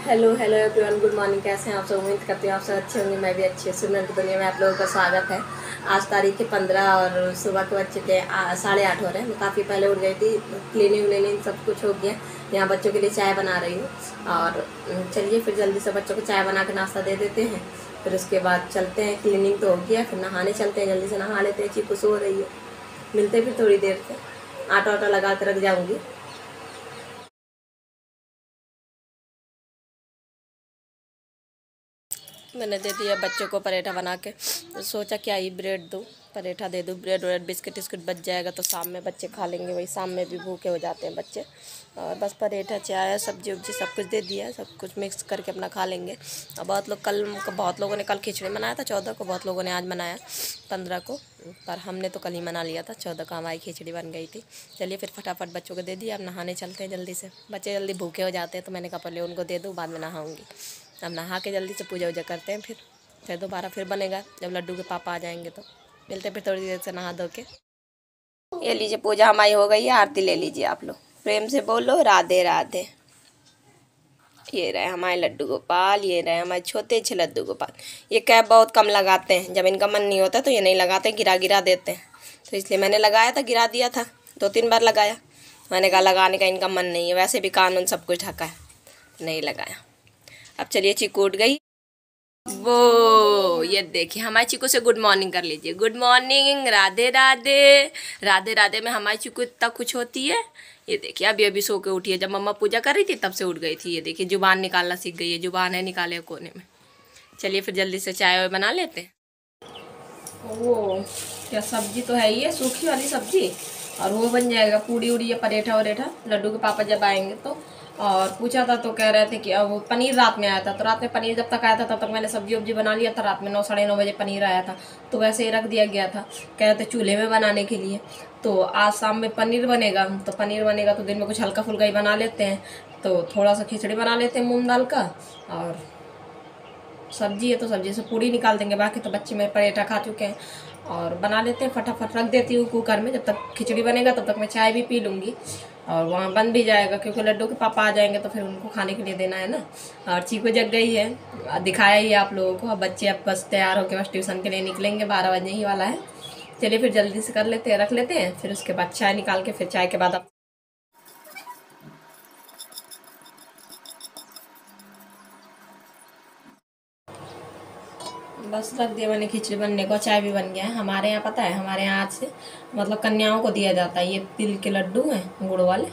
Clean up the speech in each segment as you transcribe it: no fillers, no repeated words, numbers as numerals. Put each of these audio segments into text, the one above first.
Hello hello everyone, good morning. कैसे हैं आप सब? उम्मीद करती हूँ आप सब अच्छे होंगे। मैं भी अच्छी सुनने की दुनिया में आप लोगों का स्वागत है। आज तारीख है 15 और सुबह के बच्चे थे 8:30 हो रहे हैं। मैं काफ़ी पहले उठ गई थी। क्लीनिंग व्लीनिंग सब कुछ हो गया। यहाँ बच्चों के लिए चाय बना रही हूँ और चलिए फिर जल्दी से बच्चों को चाय बना के नाश्ता दे देते हैं। फिर उसके बाद चलते हैं। क्लीनिंग तो हो गया, फिर नहाने चलते हैं। जल्दी से नहा लेते हैं। चीकू सो रही है। मिलते फिर थोड़ी देर से। आटा वाटा लगा के रख जाऊँगी। मैंने दे दिया बच्चों को पराठा बना के। तो सोचा क्या ही ब्रेड दूँ, पराठा दे दूँ। ब्रेड व्रेड बिस्किट विस्किट बच जाएगा तो शाम में बच्चे खा लेंगे। वही शाम में भी भूखे हो जाते हैं बच्चे। और बस पराठा चाय सब्जी उब्जी सब कुछ दे दिया है। सब कुछ मिक्स करके अपना खा लेंगे। और बहुत लोगों ने कल खिचड़ी बनाया था 14 को, बहुत लोगों ने आज बनाया 15 को। पर हमने तो कल ही मना लिया था। 14 को हमारी खिचड़ी बन गई थी। चलिए फिर फटाफट बच्चों को दे दिया। अब नहाने चलते हैं जल्दी से। बच्चे जल्दी भूखे हो जाते हैं तो मैंने कहा पहले उनको दे दूँ, बाद में नहाऊँगी। अब नहा के जल्दी से पूजा वूजा करते हैं। फिर दोबारा फिर बनेगा जब लड्डू के पापा आ जाएंगे तो मिलते हैं फिर थोड़ी देर से नहा धो के। ये लीजिए पूजा हमारी हो गई है। आरती ले लीजिए आप लोग। प्रेम से बोलो राधे राधे। ये रहे हमारे लड्डू गोपाल, ये रहे हमारे छोटे अच्छे लड्डू गोपाल। ये कैप बहुत कम लगाते हैं। जब इनका मन नहीं होता तो ये नहीं लगाते, गिरा गिरा देते हैं। तो इसलिए मैंने लगाया था, गिरा दिया था। 2-3 बार लगाया। मैंने कहा लगाने का इनका मन नहीं है। वैसे भी कानून सब कुछ ढका है, नहीं लगाया। अब चलिए चीकू उठ गई। वो ये देखिए हमारी चिकू से गुड मॉर्निंग कर लीजिए। Good morning, Radhe Radhe. राधे राधे में हमारी चिकू इतना कुछ होती है। ये देखिए अभी अभी सो के उठी है। जब मम्मा पूजा कर रही थी तब से उठ गई थी। ये देखिए जुबान निकालना सीख गई है। जुबान है निकाले कोने में। चलिए फिर जल्दी से चाय बना लेते हैं। वो क्या सब्जी तो है ही है, सूखी वाली सब्जी। और वो बन जाएगा पूड़ी उड़ी या पराठा वरेठा लड्डू के पापा जब आएंगे तो। और पूछा था तो कह रहे थे कि अब वो पनीर रात में आया था। तो रात में पनीर जब तक आया था तब तक मैंने सब्जी वब्जी बना लिया था। रात में 9 साढ़े 9 बजे पनीर आया था तो वैसे ही रख दिया गया था। कह रहे थे चूल्हे में बनाने के लिए। तो आज शाम में पनीर बनेगा। तो पनीर बनेगा तो दिन में कुछ हल्का फुल्का ही बना लेते हैं। तो थोड़ा सा खिचड़ी बना लेते हैं मूंग दाल का। और सब्जी है तो सब्जी से पूड़ी निकाल देंगे। बाकी तो बच्चे मेरे पराठा खा चुके हैं। और बना लेते हैं, फटाफट रख देती हूँ कुकर में। जब तक खिचड़ी बनेगा तब तक मैं चाय भी पी लूँगी। और वहाँ बन भी जाएगा क्योंकि लड्डू के पापा आ जाएंगे तो फिर उनको खाने के लिए देना है ना। और चीकू जग गई है, दिखाया ही आप लोगों को। अब बच्चे अब बस तैयार होकर बस ट्यूशन के लिए निकलेंगे। 12 बजने ही वाला है। चलिए फिर जल्दी से कर लेते हैं, रख लेते हैं। फिर उसके बाद चाय निकाल के फिर चाय के बाद बस रख दिया मैंने खिचड़ी बनने को। चाय भी बन गया है। हमारे यहाँ पता है, हमारे यहाँ आज से मतलब कन्याओं को दिया जाता है। ये तिल के लड्डू हैं गुड़ वाले,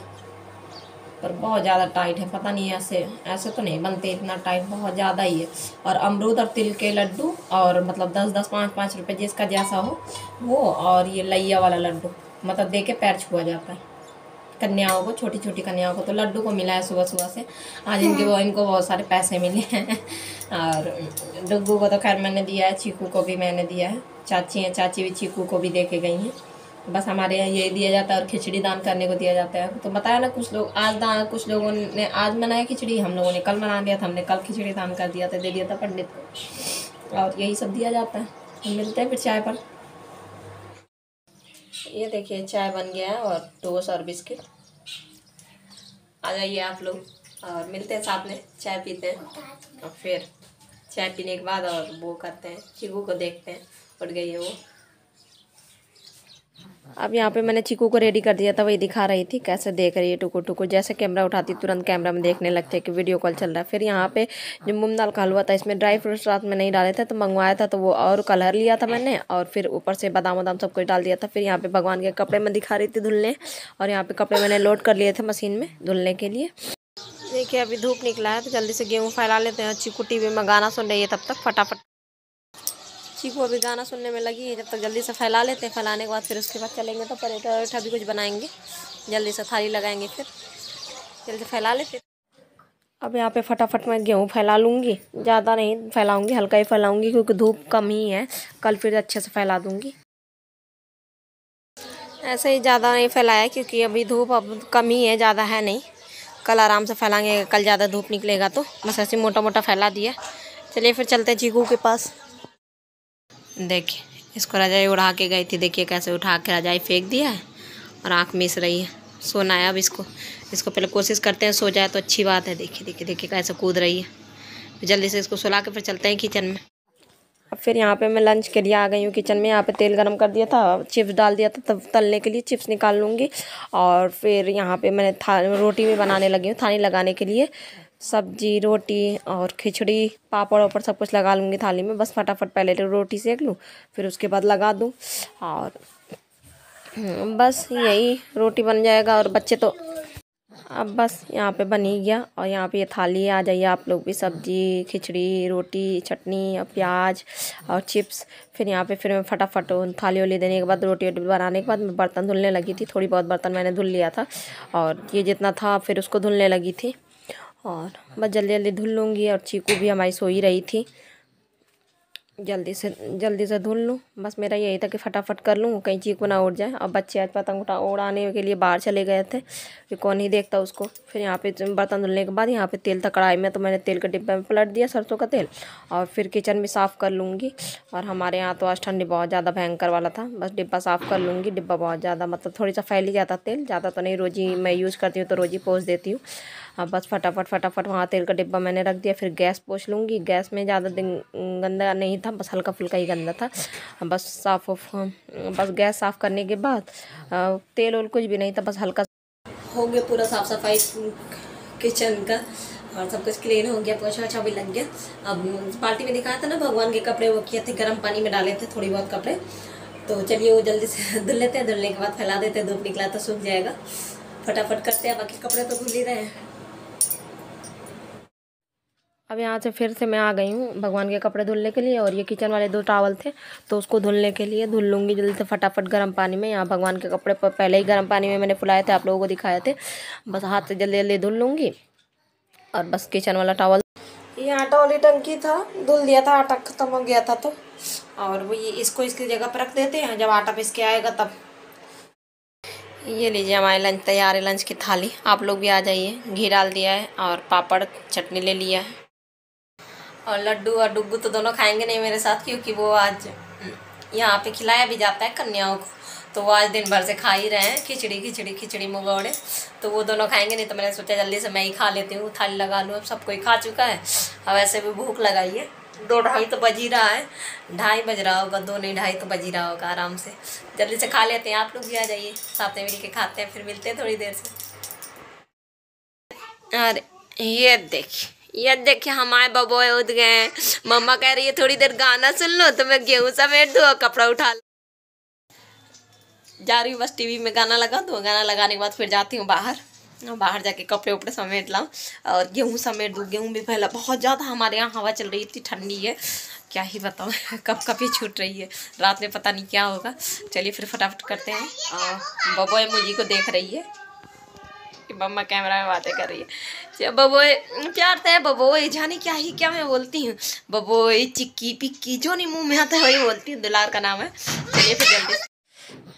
पर बहुत ज़्यादा टाइट है। पता नहीं ऐसे ऐसे तो नहीं बनते इतना टाइट, बहुत ज़्यादा ही है। और अमरूद और तिल के लड्डू और मतलब 10-10 5-5 रुपये जिसका जैसा हो वो। और ये लैया वाला लड्डू मतलब दे के पैर छुआ जाता है कन्याओं को, छोटी छोटी कन्याओं को। तो लड्डू को मिला है सुबह सुबह से आज। इनको बहुत सारे पैसे मिले हैं। और डुग्गू को तो खैर मैंने दिया है, चीकू को भी मैंने दिया है। चाची हैं, चाची भी चीकू को भी दे के गई हैं। बस हमारे यहाँ ये दिया जाता है और खिचड़ी दान करने को दिया जाता है। तो बताया ना, कुछ लोग आज दान, कुछ लोगों ने आज मनाया खिचड़ी, हम लोगों ने कल मना लिया था। हमने कल खिचड़ी दान कर दिया था, दे दिया था पंडित को। और यही सब दिया जाता है। हम मिलते हैं फिर चाय पर। ये देखिए चाय बन गया है और टोस्ट और बिस्किट। आ जाइए आप लोग और मिलते हैं साथ में, चाय पीते हैं। और फिर चाय पीने के बाद और वो करते हैं, चीकू को देखते हैं। उठ गई है वो। अब यहाँ पे मैंने चीकू को रेडी कर दिया था, वही दिखा रही थी कैसे देख रही है टुकुर टुकुर। जैसे कैमरा उठाती तुरंत कैमरा में देखने लगते कि वीडियो कॉल चल रहा है। फिर यहाँ पे जो मूंग दाल का हलवा था, इसमें ड्राई फ्रूट्स रात में नहीं डाले थे तो मंगवाया था, तो वो और कलर लिया था मैंने। और फिर ऊपर से बादाम वादाम सब कुछ डाल दिया था। फिर यहाँ पे भगवान के कपड़े में दिखा रही थी धुलने। और यहाँ पे कपड़े मैंने लोड कर लिए थे मशीन में धुलने के लिए। देखिए अभी धूप निकला है तो जल्दी से गेहूँ फैला लेते हैं। चीकू टीवी में गाना सुन रही है, तब तक फटाफट चीकू अभी गाना सुनने में लगी है। जब तक जल्दी से फैला लेते हैं। फैलाने के बाद फिर उसके बाद चलेंगे तो पराठा वराठा भी कुछ बनाएंगे। जल्दी से थाली लगाएंगे, फिर जल्दी से फैला लेते। अब यहाँ पे फटाफट मैं गेहूँ फैला लूँगी। ज़्यादा नहीं फैलाऊँगी, हल्का ही फैलाऊँगी क्योंकि धूप कम ही है। कल फिर अच्छे से फैला दूँगी। ऐसे ही ज़्यादा नहीं फैलाया क्योंकि अभी धूप अब कम ही है, ज़्यादा है नहीं। कल आराम से फैलाएंगे, कल ज़्यादा धूप निकलेगा तो। बस ऐसे मोटा मोटा फैला दिया। चलिए फिर चलते हैं चीकू के पास। देखिए इसको रजाई उड़ा के गई थी, देखिए कैसे उठा के रजाई फेंक दिया है और आँख मिस रही है। सोना है अब इसको पहले कोशिश करते हैं सो जाए तो अच्छी बात है। देखिए देखिए देखिए कैसे कूद रही है। जल्दी से इसको सुला के फिर चलते हैं किचन में। अब फिर यहाँ पे मैं लंच के लिए आ गई हूँ किचन में। यहाँ पे तेल गरम कर दिया था, चिप्स डाल दिया था, तब तलने के लिए चिप्स निकाल लूँगी। और फिर यहाँ पे मैंने रोटी भी बनाने लगी हूँ थाली लगाने के लिए। सब्जी, रोटी और खिचड़ी, पापड़ वापड़ सब कुछ लगा लूँगी थाली में। बस फटाफट पहले रोटी सेक लूँ, फिर उसके बाद लगा दूँ और बस यही रोटी बन जाएगा। और बच्चे तो अब बस यहाँ पे बन ही गया। और यहाँ पे ये थाली आ जाइए आप लोग भी। सब्जी, खिचड़ी, रोटी, चटनी और प्याज और चिप्स। फिर यहाँ पे फिर मैं फटाफट थाली वाली देने के बाद रोटी वोटी बनाने के बाद मैं बर्तन धुलने लगी थी। थोड़ी बहुत बर्तन मैंने धुल लिया था और ये जितना था फिर उसको धुलने लगी थी। और बस जल्दी जल्दी धुल लूँगी। और चीकू भी हमारी सो ही रही थी, जल्दी से धुल लूँ। बस मेरा यही था कि फटाफट कर लूँ, कहीं चीकू ना उड़ जाए। और बच्चे आज पतंग उड़ाने के लिए बाहर चले गए थे, फिर कौन ही देखता उसको। फिर यहाँ पे बर्तन धुलने के बाद यहाँ पे तेल था कढ़ाई में, तो मैंने तेल के डिब्बे में पलट दिया सरसों का तेल। और फिर किचन भी साफ़ कर लूँगी। और हमारे यहाँ तो आज ठंडी बहुत ज़्यादा भयंकर वाला था। बस डिब्बा साफ़ कर लूँगी। डिब्बा बहुत ज़्यादा मतलब थोड़ी सा फैल ही जाता तेल, ज़्यादा तो नहीं। रोज़ ही मैं यूज़ करती हूँ तो रोज़ ही पोंछ देती हूँ। अब बस फटाफट वहाँ तेल का डिब्बा मैंने रख दिया। फिर गैस पोंछ लूँगी। गैस में ज़्यादा गंदा नहीं था, बस हल्का फुल्का ही गंदा था। बस गैस साफ़ करने के बाद तेल और कुछ भी नहीं था, बस हल्का हो गया। पूरा साफ़ सफाई किचन का और सब कुछ क्लीन हो गया, पोछा वोछा भी लग गया। अब पार्टी में दिखाया था ना भगवान के कपड़े वो किए थे, गर्म पानी में डाले थे थोड़ी बहुत कपड़े। तो चलिए वो जल्दी से धुल लेते हैं। धुलने के बाद फैला देते हैं, धूप निकला तो सूख जाएगा। फटाफट करते हैं, बाकी कपड़े तो धुल ही रहे हैं। अब यहाँ से फिर से मैं आ गई हूँ भगवान के कपड़े धुलने के लिए। और ये किचन वाले 2 टॉवल थे तो उसको धुलने के लिए धुल लूँगी जल्दी से फटाफट गर्म पानी में। यहाँ भगवान के कपड़े पहले ही गर्म पानी में मैंने फुलाए थे, आप लोगों को दिखाए थे। बस हाथ से जल्दी जल्दी धुल लूँगी। और बस किचन वाला टॉवल, ये आटा वाली टंकी था, धुल दिया था, आटा ख़त्म हो गया था तो। और वो ये इसको इसकी जगह पर रख देते हैं, जब आटा पिस के आएगा तब। ये लीजिए हमारे लंच तैयार है, लंच की थाली। आप लोग भी आ जाइए। घी डाल दिया है और पापड़ चटनी ले लिया है। और लड्डू और डुग्गू तो दोनों खाएंगे नहीं मेरे साथ, क्योंकि वो आज यहाँ पे खिलाया भी जाता है कन्याओं को, तो वो आज दिन भर से खा ही रहे हैं खिचड़ी मुगौड़े। तो वो दोनों खाएंगे नहीं, तो मैंने सोचा जल्दी से मैं ही खा लेती हूँ, थाली लगा लूँ। अब सब कोई खा चुका है। अब वैसे भी भूख लगाई है, 2-2:30 तो बज ही रहा है। 2:30 बज रहा होगा, 2 नहीं 2:30 तो बज ही रहा होगा। आराम से जल्दी से खा लेते हैं। आप लोग भी आ जाइए, साथ में मिल के खाते हैं, फिर मिलते हैं थोड़ी देर से। अरे ये देखिए हमारे बबोए उठ गए। मम्मा कह रही है थोड़ी देर गाना सुन लो, तो मैं गेहूँ समेट दूँ और कपड़ा उठा जा रही हूँ। बस टीवी में गाना लगा दूँ, गाना लगाने के बाद फिर जाती हूँ बाहर जाके कपड़े उपड़े समेट लाऊँ और गेहूँ समेट दूँ। गेहूँ भी फैला बहुत ज़्यादा हमारे यहाँ, हवा चल रही थी, ठंडी है, क्या ही बताऊँ कब ही छूट रही है। रात में पता नहीं क्या होगा। चलिए फिर फटाफट करते हैं। बबोए मुझी को देख रही है कि मम्मा कैमरा में बातें कर रही है। बबोए प्यार से बबोए, जाने क्या मैं बोलती हूँ, बबोए चिक्की पिक्की जो नहीं मुँह में आता है वही बोलती हूँ। दुलार का नाम है। चलिए फिर जल्दी।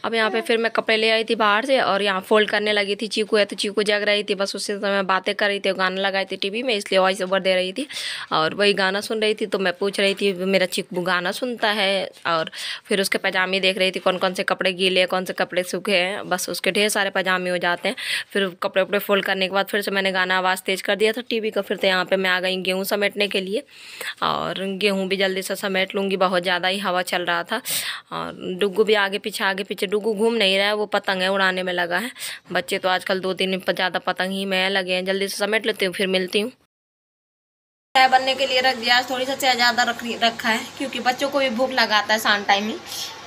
अब यहाँ पे फिर मैं कपड़े ले आई थी बाहर से और यहाँ फोल्ड करने लगी थी। चीकू है तो चीकू जग रही थी, बस उससे समय बातें कर रही थी, गाना लगाई थी टीवी में, इसलिए वॉइस ओवर दे रही थी और वही गाना सुन रही थी। तो मैं पूछ रही थी मेरा चीकू गाना सुनता है। और फिर उसके पजामे देख रही थी, कौन कौन से कपड़े गीले कौन से कपड़े सूखे हैं। बस उसके ढेर सारे पजामे हो जाते हैं। फिर कपड़े उपड़े फोल्ड करने के बाद फिर से मैंने गाना आवाज़ तेज़ कर दिया था टीवी का। फिर तो यहाँ पर मैं आ गई गेहूँ समेटने के लिए और गेहूँ भी जल्दी से समेट लूँगी, बहुत ज़्यादा ही हवा चल रहा था। और डुग्गू भी आगे पीछे, डुग्गू घूम नहीं रहा है, वो पतंग है उड़ाने में लगा है। बच्चे तो आजकल 2-3 ज़्यादा पतंग ही में लगे हैं। जल्दी से समेट लेती हूँ, फिर मिलती हूँ। चाय बनने के लिए रख दिया, थोड़ी सा चाय ज़्यादा रखा है क्योंकि बच्चों को भी भूख लगाता है शाम टाइम ही।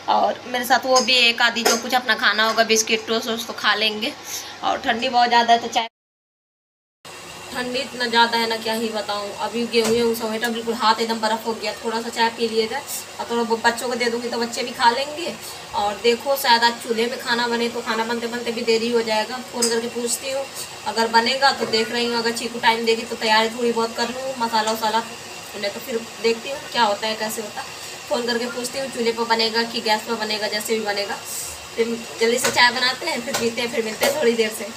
और मेरे साथ वो भी एक आधी जो कुछ अपना खाना होगा, बिस्किट टोस्ट तो खा लेंगे। और ठंडी बहुत ज़्यादा है तो चाय, ठंडी इतना ज़्यादा है ना क्या ही बताऊँ। अभी गेहूँ समेटा, बिल्कुल हाथ एकदम बर्फ़ हो गया। थोड़ा सा चाय पी लिएगा और थोड़ा बच्चों को दे दूँगी तो बच्चे भी खा लेंगे। और देखो शायद आज चूल्हे में खाना बने, तो खाना बनते भी देरी हो जाएगा। फ़ोन करके पूछती हूँ, अगर बनेगा तो देख रही हूँ, अगर चीकू टाइम देगी तो तैयारी थोड़ी बहुत कर लूँ, मसाला वसाला, नहीं तो फिर देखती हूँ क्या होता है कैसे होता है। फ़ोन करके पूछती हूँ चूल्हे पर बनेगा कि गैस पर बनेगा, जैसे भी बनेगा। फिर जल्दी से चाय बनाते हैं, फिर पीते हैं, फिर मिलते हैं थोड़ी देर से।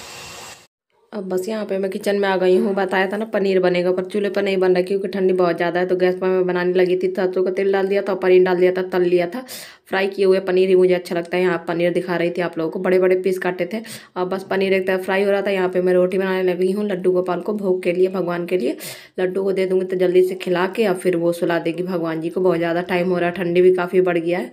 अब बस यहाँ पे मैं किचन में आ गई हूँ। बताया था ना पनीर बनेगा, पर चूल्हे पर नहीं बन रहा क्योंकि ठंडी बहुत ज़्यादा है। तो गैस पर मैं बनाने लगी थी, सरसों का तेल डाल दिया था, पनीर डाल दिया था, तल लिया था। फ्राई किए हुए पनीर ही मुझे अच्छा लगता है। यहाँ पनीर दिखा रही थी आप लोगों को, बड़े बड़े पीस काटे थे। अब बस पनीर एक तरफ फ्राई हो रहा था। यहाँ पे मैं रोटी बनाने लगी हूँ लड्डू गोपाल को भोग के लिए, भगवान के लिए। लड्डू को दे दूँगी तो जल्दी से खिला के अब फिर वो सुला देगी भगवान जी को। बहुत ज़्यादा टाइम हो रहा है, ठंडी भी काफ़ी बढ़ गया है।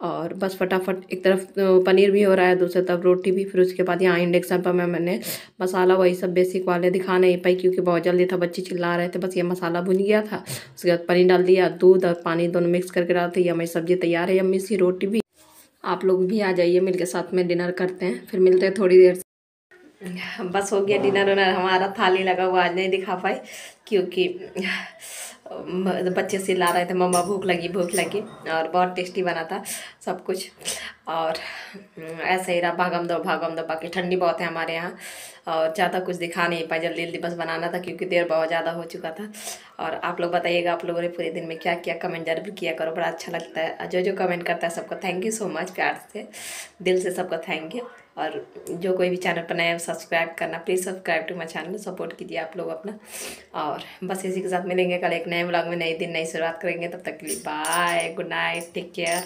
और बस फटाफट एक तरफ पनीर भी हो रहा है, दूसरी तरफ रोटी भी। फिर उसके बाद यहाँ इंडक्शन पर मैंने मसाला वही सब बेसिक वाले दिखा नहीं पाई क्योंकि बहुत जल्दी था, बच्चे चिल्ला रहे थे। बस ये मसाला भुन गया था, उसके बाद पनीर डाल दिया, दूध और पानी दोनों मिक्स करके डालते ही हमारी सब्जी तैयार है। यम्मी सी रोटी भी। आप लोग भी आ जाइए, मिलके साथ में डिनर करते हैं। फिर मिलते हैं थोड़ी देर से। बस हो गया डिनर उनर हमारा। थाली लगा हुआ आज नहीं दिखा पाई क्योंकि बच्चे चिल्ला रहे थे मम्मा भूख लगी भूख लगी। और बहुत टेस्टी बना था सब कुछ। और ऐसे ही रहा भागम दो। बाकी ठंडी बहुत है हमारे यहाँ और ज़्यादा कुछ दिखा नहीं पाई, जल्दी जल्दी बस बनाना था क्योंकि देर बहुत ज़्यादा हो चुका था। और आप लोग बताइएगा आप लोगों ने पूरे दिन में क्या किया, कमेंट जरूर किया करो, बड़ा अच्छा लगता है। जो कमेंट करता है सबको थैंक यू सो मच, प्यार से दिल से सबको थैंक यू। और जो कोई भी चैनल पर नया है सब्सक्राइब करना, please subscribe to my channel, support कीजिए आप लोग अपना। और बस इसी के साथ मिलेंगे कल एक नए व्लॉग में, नए दिन नई शुरुआत करेंगे। तब तक के लिए bye, good night, take care.